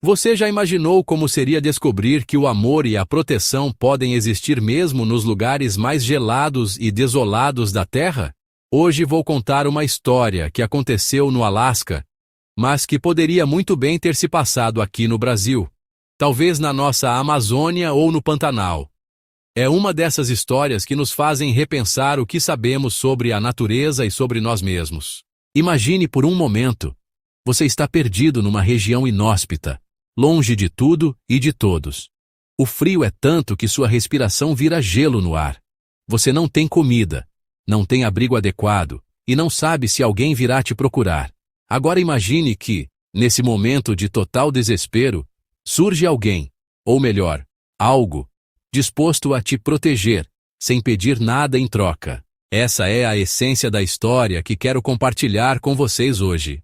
Você já imaginou como seria descobrir que o amor e a proteção podem existir mesmo nos lugares mais gelados e desolados da Terra? Hoje vou contar uma história que aconteceu no Alasca, mas que poderia muito bem ter se passado aqui no Brasil, talvez na nossa Amazônia ou no Pantanal. É uma dessas histórias que nos fazem repensar o que sabemos sobre a natureza e sobre nós mesmos. Imagine por um momento, você está perdido numa região inóspita, longe de tudo e de todos. O frio é tanto que sua respiração vira gelo no ar. Você não tem comida, não tem abrigo adequado e não sabe se alguém virá te procurar. Agora imagine que, nesse momento de total desespero, surge alguém, ou melhor, algo, disposto a te proteger, sem pedir nada em troca. Essa é a essência da história que quero compartilhar com vocês hoje.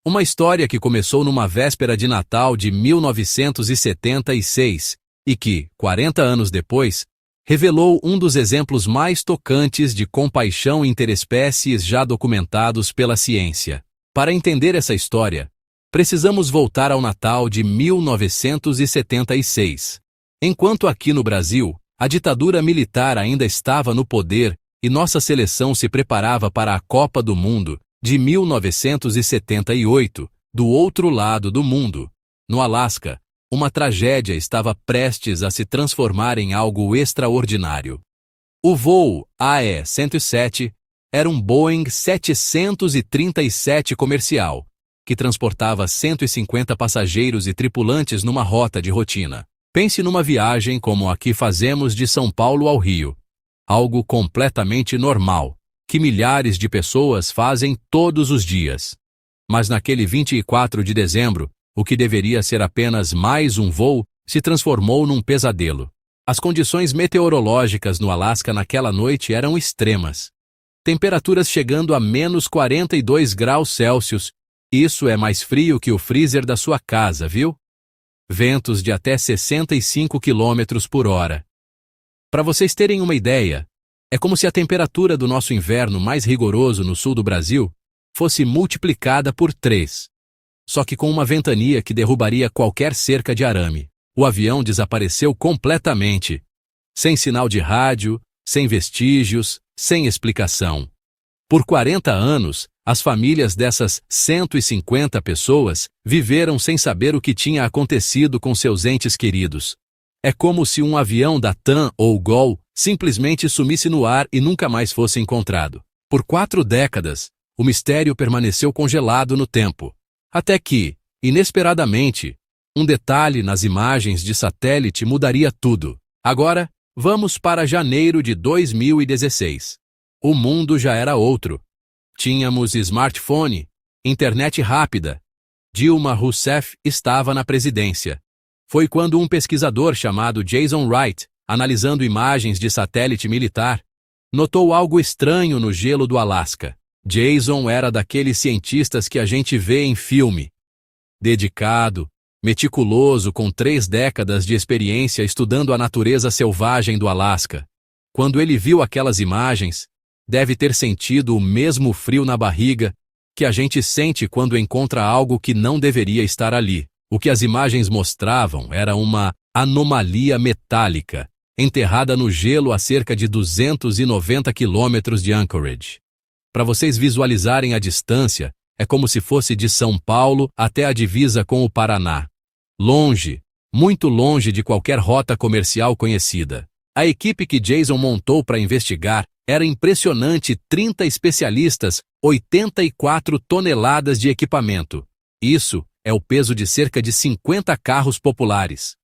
Uma história que começou numa véspera de Natal de 1976 e que, 40 anos depois, revelou um dos exemplos mais tocantes de compaixão interespécies já documentados pela ciência. Para entender essa história, precisamos voltar ao Natal de 1976. Enquanto aqui no Brasil, a ditadura militar ainda estava no poder e nossa seleção se preparava para a Copa do Mundo de 1978, do outro lado do mundo, no Alasca, uma tragédia estava prestes a se transformar em algo extraordinário. O voo AE-107 era um Boeing 737 comercial, que transportava 150 passageiros e tripulantes numa rota de rotina. Pense numa viagem como a que fazemos de São Paulo ao Rio, algo completamente normal, que milhares de pessoas fazem todos os dias. Mas naquele 24 de dezembro, o que deveria ser apenas mais um voo, se transformou num pesadelo. As condições meteorológicas no Alasca naquela noite eram extremas. Temperaturas chegando a menos 42 graus Celsius. Isso é mais frio que o freezer da sua casa, viu? Ventos de até 65 km por hora. Para vocês terem uma ideia, é como se a temperatura do nosso inverno mais rigoroso no sul do Brasil fosse multiplicada por 3. Só que com uma ventania que derrubaria qualquer cerca de arame. O avião desapareceu completamente. Sem sinal de rádio, sem vestígios, sem explicação. Por 40 anos, as famílias dessas 150 pessoas viveram sem saber o que tinha acontecido com seus entes queridos. É como se um avião da TAM ou GOL simplesmente sumisse no ar e nunca mais fosse encontrado. Por 4 décadas, o mistério permaneceu congelado no tempo. Até que, inesperadamente, um detalhe nas imagens de satélite mudaria tudo. Agora, vamos para janeiro de 2016. O mundo já era outro. Tínhamos smartphone, internet rápida. Dilma Rousseff estava na presidência. Foi quando um pesquisador chamado Jason Wright, analisando imagens de satélite militar, notou algo estranho no gelo do Alasca. Jason era daqueles cientistas que a gente vê em filme. Dedicado, meticuloso, com 3 décadas de experiência estudando a natureza selvagem do Alasca. Quando ele viu aquelas imagens, deve ter sentido o mesmo frio na barriga que a gente sente quando encontra algo que não deveria estar ali. O que as imagens mostravam era uma anomalia metálica, enterrada no gelo a cerca de 290 quilômetros de Anchorage. Para vocês visualizarem a distância, é como se fosse de São Paulo até a divisa com o Paraná. Longe, muito longe de qualquer rota comercial conhecida. A equipe que Jason montou para investigar era impressionante: 30 especialistas, 84 toneladas de equipamento. Isso é o peso de cerca de 50 carros populares,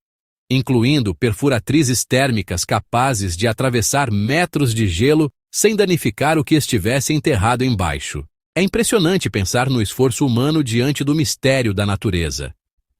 incluindo perfuratrizes térmicas capazes de atravessar metros de gelo sem danificar o que estivesse enterrado embaixo. É impressionante pensar no esforço humano diante do mistério da natureza.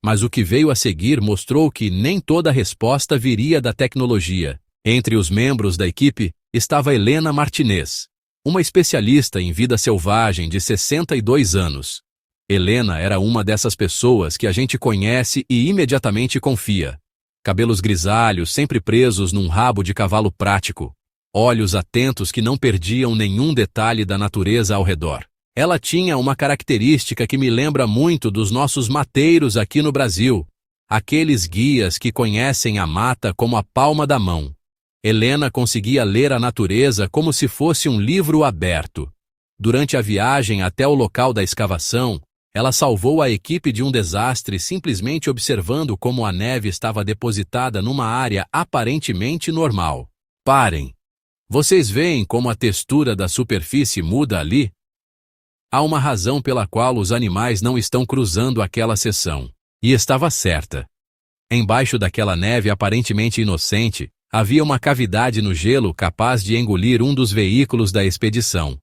Mas o que veio a seguir mostrou que nem toda a resposta viria da tecnologia. Entre os membros da equipe estava Helena Martinez, uma especialista em vida selvagem de 62 anos. Helena era uma dessas pessoas que a gente conhece e imediatamente confia. Cabelos grisalhos sempre presos num rabo de cavalo prático. Olhos atentos que não perdiam nenhum detalhe da natureza ao redor. Ela tinha uma característica que me lembra muito dos nossos mateiros aqui no Brasil, aqueles guias que conhecem a mata como a palma da mão. Helena conseguia ler a natureza como se fosse um livro aberto. Durante a viagem até o local da escavação, ela salvou a equipe de um desastre simplesmente observando como a neve estava depositada numa área aparentemente normal. Parem! Vocês veem como a textura da superfície muda ali? Há uma razão pela qual os animais não estão cruzando aquela seção. E estava certa. Embaixo daquela neve aparentemente inocente, havia uma cavidade no gelo capaz de engolir um dos veículos da expedição.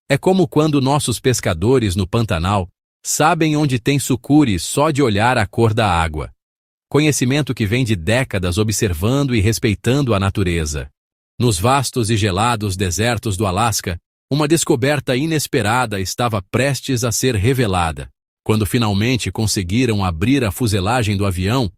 É como quando nossos pescadores no Pantanal sabem onde tem sucuri só de olhar a cor da água. Conhecimento que vem de décadas observando e respeitando a natureza. Nos vastos e gelados desertos do Alasca, uma descoberta inesperada estava prestes a ser revelada. Quando finalmente conseguiram abrir a fuselagem do avião,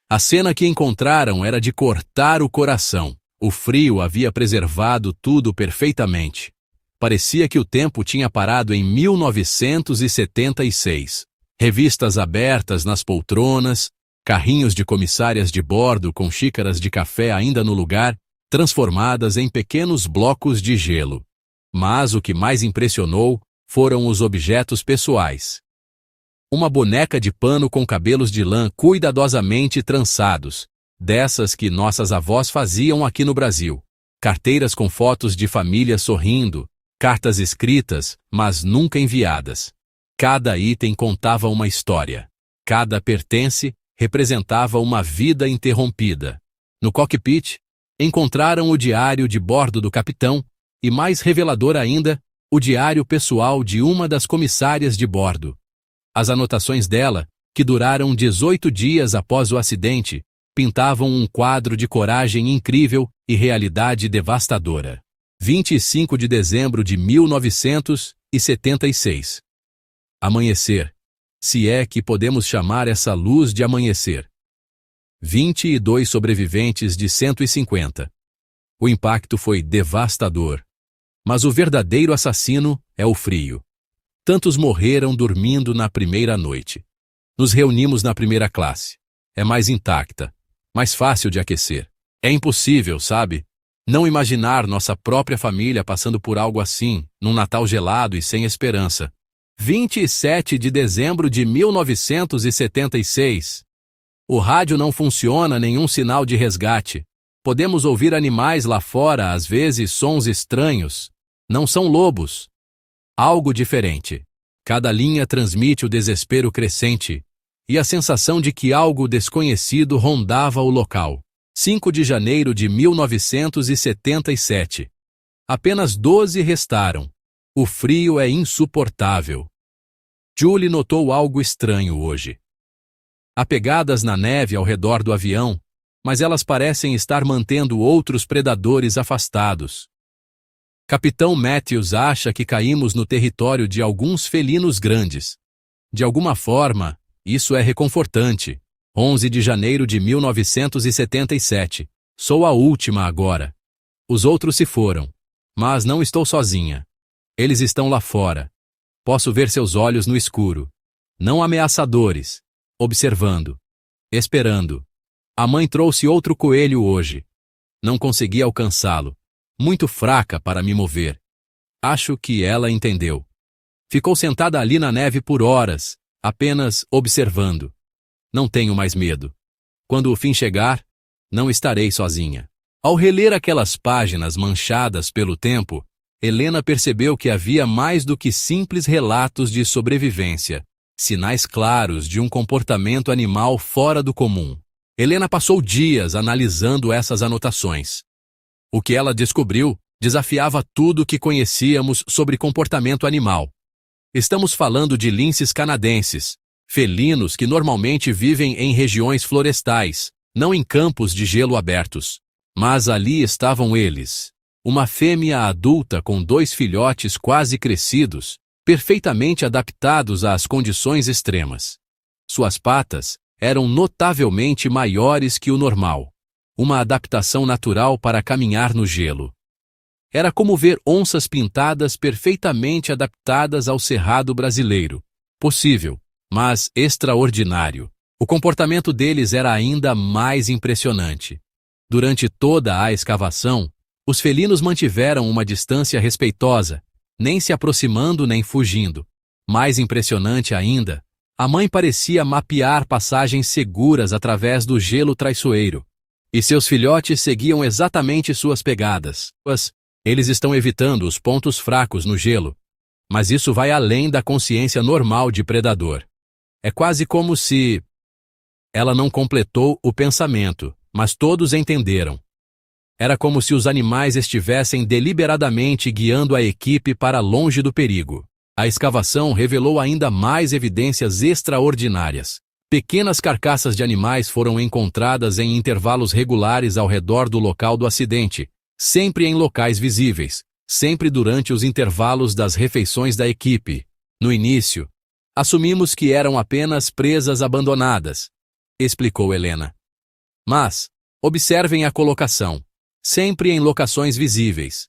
a cena que encontraram era de cortar o coração. O frio havia preservado tudo perfeitamente. Parecia que o tempo tinha parado em 1976. Revistas abertas nas poltronas, carrinhos de comissárias de bordo com xícaras de café ainda no lugar, transformadas em pequenos blocos de gelo. Mas o que mais impressionou foram os objetos pessoais. Uma boneca de pano com cabelos de lã cuidadosamente trançados, dessas que nossas avós faziam aqui no Brasil. Carteiras com fotos de família sorrindo, cartas escritas, mas nunca enviadas. Cada item contava uma história. Cada pertence representava uma vida interrompida. No cockpit, encontraram o diário de bordo do capitão e, mais revelador ainda, o diário pessoal de uma das comissárias de bordo. As anotações dela, que duraram 18 dias após o acidente, pintavam um quadro de coragem incrível e realidade devastadora. 25 de dezembro de 1976. Amanhecer. Se é que podemos chamar essa luz de amanhecer. 22 sobreviventes de 150. O impacto foi devastador. Mas o verdadeiro assassino é o frio. Tantos morreram dormindo na primeira noite. Nos reunimos na primeira classe. É mais intacta, mais fácil de aquecer. É impossível, sabe? Não imaginar nossa própria família passando por algo assim, num Natal gelado e sem esperança. 27 de dezembro de 1976. O rádio não funciona, nenhum sinal de resgate. Podemos ouvir animais lá fora, às vezes sons estranhos. Não são lobos. Algo diferente. Cada linha transmite o desespero crescente e a sensação de que algo desconhecido rondava o local. 5 de janeiro de 1977. Apenas 12 restaram. O frio é insuportável. Julie notou algo estranho hoje. Há pegadas na neve ao redor do avião, mas elas parecem estar mantendo outros predadores afastados. Capitão Matthews acha que caímos no território de alguns felinos grandes. De alguma forma, isso é reconfortante. 11 de janeiro de 1977. Sou a última agora. Os outros se foram. Mas não estou sozinha. Eles estão lá fora. Posso ver seus olhos no escuro. Não ameaçadores. Observando. Esperando. A mãe trouxe outro coelho hoje. Não consegui alcançá-lo. Muito fraca para me mover. Acho que ela entendeu. Ficou sentada ali na neve por horas, apenas observando. Não tenho mais medo. Quando o fim chegar, não estarei sozinha. Ao reler aquelas páginas manchadas pelo tempo, Helena percebeu que havia mais do que simples relatos de sobrevivência, sinais claros de um comportamento animal fora do comum. Helena passou dias analisando essas anotações. O que ela descobriu desafiava tudo o que conhecíamos sobre comportamento animal. Estamos falando de linces canadenses, felinos que normalmente vivem em regiões florestais, não em campos de gelo abertos. Mas ali estavam eles, uma fêmea adulta com 2 filhotes quase crescidos, perfeitamente adaptados às condições extremas. Suas patas eram notavelmente maiores que o normal. Uma adaptação natural para caminhar no gelo. Era como ver onças pintadas perfeitamente adaptadas ao cerrado brasileiro. Possível, mas extraordinário. O comportamento deles era ainda mais impressionante. Durante toda a escavação, os felinos mantiveram uma distância respeitosa, nem se aproximando nem fugindo. Mais impressionante ainda, a mãe parecia mapear passagens seguras através do gelo traiçoeiro. E seus filhotes seguiam exatamente suas pegadas. Eles estão evitando os pontos fracos no gelo. Mas isso vai além da consciência normal de predador. É quase como se... Ela não completou o pensamento, mas todos entenderam. Era como se os animais estivessem deliberadamente guiando a equipe para longe do perigo. A escavação revelou ainda mais evidências extraordinárias. Pequenas carcaças de animais foram encontradas em intervalos regulares ao redor do local do acidente, sempre em locais visíveis, sempre durante os intervalos das refeições da equipe. No início, assumimos que eram apenas presas abandonadas, explicou Helena. Mas, observem a colocação. Sempre em locações visíveis.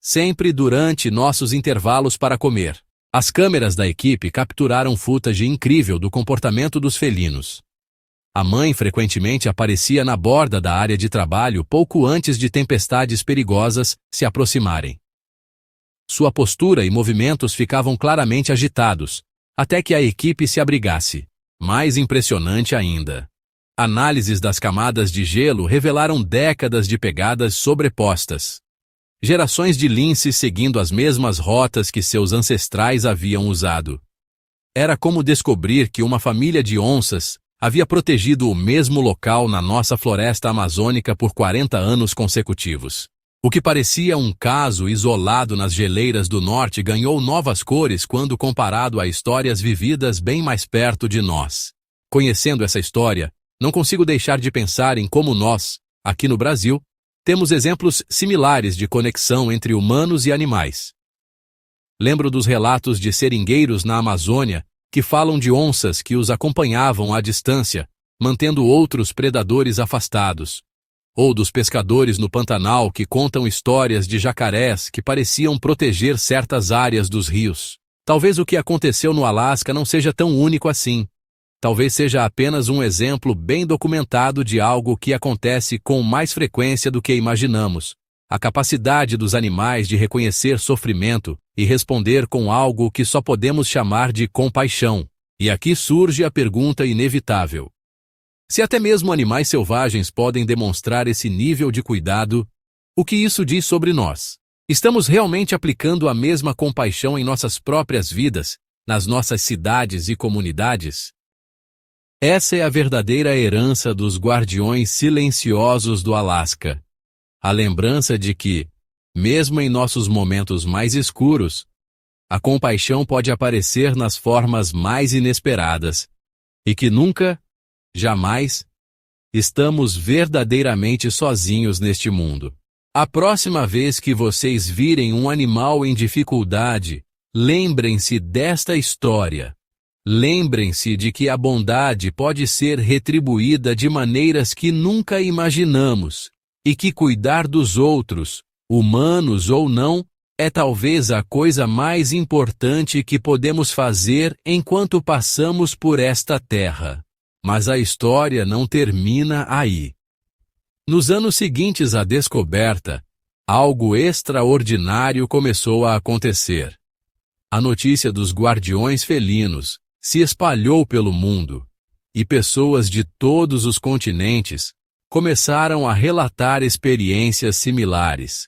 Sempre durante nossos intervalos para comer. As câmeras da equipe capturaram footage incrível do comportamento dos felinos. A mãe frequentemente aparecia na borda da área de trabalho pouco antes de tempestades perigosas se aproximarem. Sua postura e movimentos ficavam claramente agitados, até que a equipe se abrigasse. Mais impressionante ainda. Análises das camadas de gelo revelaram décadas de pegadas sobrepostas. Gerações de linces seguindo as mesmas rotas que seus ancestrais haviam usado. Era como descobrir que uma família de onças havia protegido o mesmo local na nossa floresta amazônica por 40 anos consecutivos. O que parecia um caso isolado nas geleiras do norte ganhou novas cores quando comparado a histórias vividas bem mais perto de nós. Conhecendo essa história, não consigo deixar de pensar em como nós, aqui no Brasil, temos exemplos similares de conexão entre humanos e animais. Lembro dos relatos de seringueiros na Amazônia que falam de onças que os acompanhavam à distância, mantendo outros predadores afastados. Ou dos pescadores no Pantanal que contam histórias de jacarés que pareciam proteger certas áreas dos rios. Talvez o que aconteceu no Alasca não seja tão único assim. Talvez seja apenas um exemplo bem documentado de algo que acontece com mais frequência do que imaginamos. A capacidade dos animais de reconhecer sofrimento e responder com algo que só podemos chamar de compaixão. E aqui surge a pergunta inevitável. Se até mesmo animais selvagens podem demonstrar esse nível de cuidado, o que isso diz sobre nós? Estamos realmente aplicando a mesma compaixão em nossas próprias vidas, nas nossas cidades e comunidades? Essa é a verdadeira herança dos guardiões silenciosos do Alasca. A lembrança de que, mesmo em nossos momentos mais escuros, a compaixão pode aparecer nas formas mais inesperadas e que nunca, jamais, estamos verdadeiramente sozinhos neste mundo. A próxima vez que vocês virem um animal em dificuldade, lembrem-se desta história. Lembrem-se de que a bondade pode ser retribuída de maneiras que nunca imaginamos, e que cuidar dos outros, humanos ou não, é talvez a coisa mais importante que podemos fazer enquanto passamos por esta terra. Mas a história não termina aí. Nos anos seguintes à descoberta, algo extraordinário começou a acontecer. A notícia dos guardiões felinos se espalhou pelo mundo, e pessoas de todos os continentes começaram a relatar experiências similares.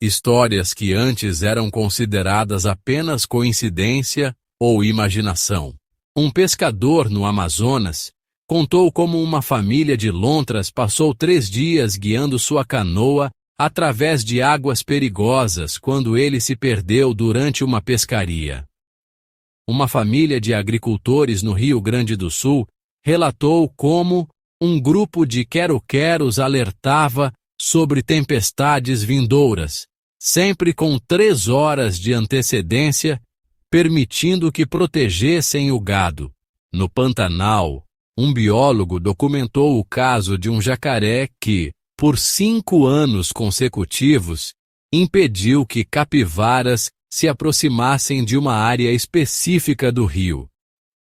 Histórias que antes eram consideradas apenas coincidência ou imaginação. Um pescador no Amazonas contou como uma família de lontras passou 3 dias guiando sua canoa através de águas perigosas quando ele se perdeu durante uma pescaria. Uma família de agricultores no Rio Grande do Sul relatou como um grupo de quero-queros alertava sobre tempestades vindouras, sempre com 3 horas de antecedência, permitindo que protegessem o gado. No Pantanal, um biólogo documentou o caso de um jacaré que, por 5 anos consecutivos, impediu que capivaras se aproximassem de uma área específica do rio,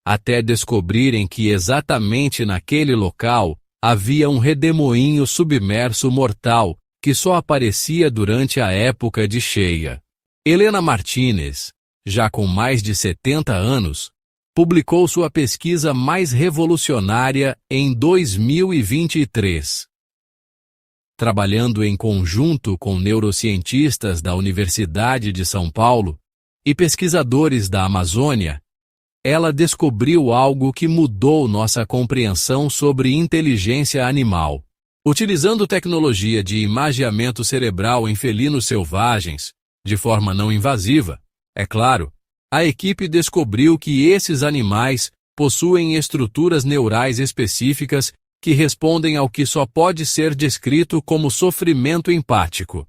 até descobrirem que exatamente naquele local havia um redemoinho submerso mortal que só aparecia durante a época de cheia. Helena Martínez, já com mais de 70 anos, publicou sua pesquisa mais revolucionária em 2023. Trabalhando em conjunto com neurocientistas da Universidade de São Paulo e pesquisadores da Amazônia, ela descobriu algo que mudou nossa compreensão sobre inteligência animal. Utilizando tecnologia de imageamento cerebral em felinos selvagens, de forma não invasiva, é claro, a equipe descobriu que esses animais possuem estruturas neurais específicas que respondem ao que só pode ser descrito como sofrimento empático.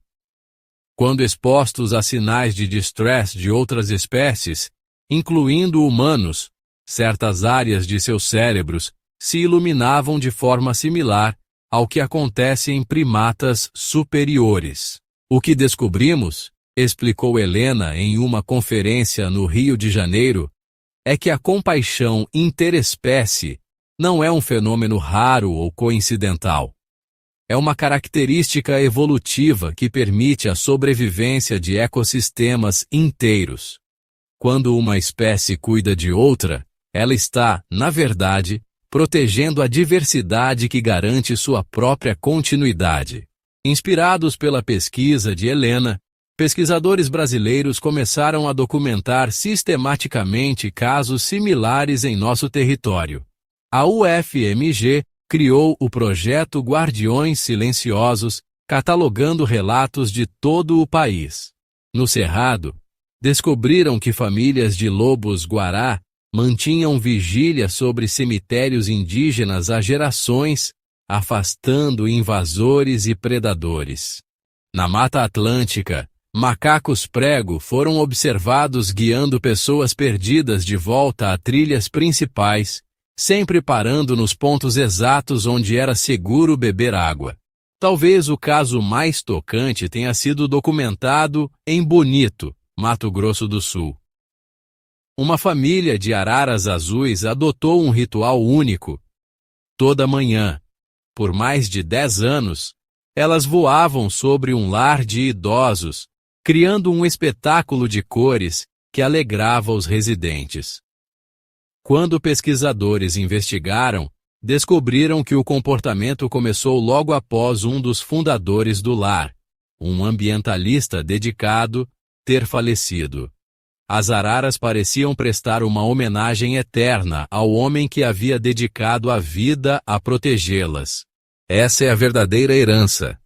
Quando expostos a sinais de distress de outras espécies, incluindo humanos, certas áreas de seus cérebros se iluminavam de forma similar ao que acontece em primatas superiores. O que descobrimos, explicou Helena em uma conferência no Rio de Janeiro, é que a compaixão interespécie não é um fenômeno raro ou coincidental. É uma característica evolutiva que permite a sobrevivência de ecossistemas inteiros. Quando uma espécie cuida de outra, ela está, na verdade, protegendo a diversidade que garante sua própria continuidade. Inspirados pela pesquisa de Helena, pesquisadores brasileiros começaram a documentar sistematicamente casos similares em nosso território. A UFMG criou o projeto Guardiões Silenciosos, catalogando relatos de todo o país. No Cerrado, descobriram que famílias de lobos-guará mantinham vigília sobre cemitérios indígenas há gerações, afastando invasores e predadores. Na Mata Atlântica, macacos prego foram observados guiando pessoas perdidas de volta a trilhas principais, sempre parando nos pontos exatos onde era seguro beber água. Talvez o caso mais tocante tenha sido documentado em Bonito, Mato Grosso do Sul. Uma família de araras azuis adotou um ritual único. Toda manhã, por mais de 10 anos, elas voavam sobre um lar de idosos, criando um espetáculo de cores que alegrava os residentes. Quando pesquisadores investigaram, descobriram que o comportamento começou logo após um dos fundadores do lar, um ambientalista dedicado, ter falecido. As araras pareciam prestar uma homenagem eterna ao homem que havia dedicado a vida a protegê-las. Essa é a verdadeira herança.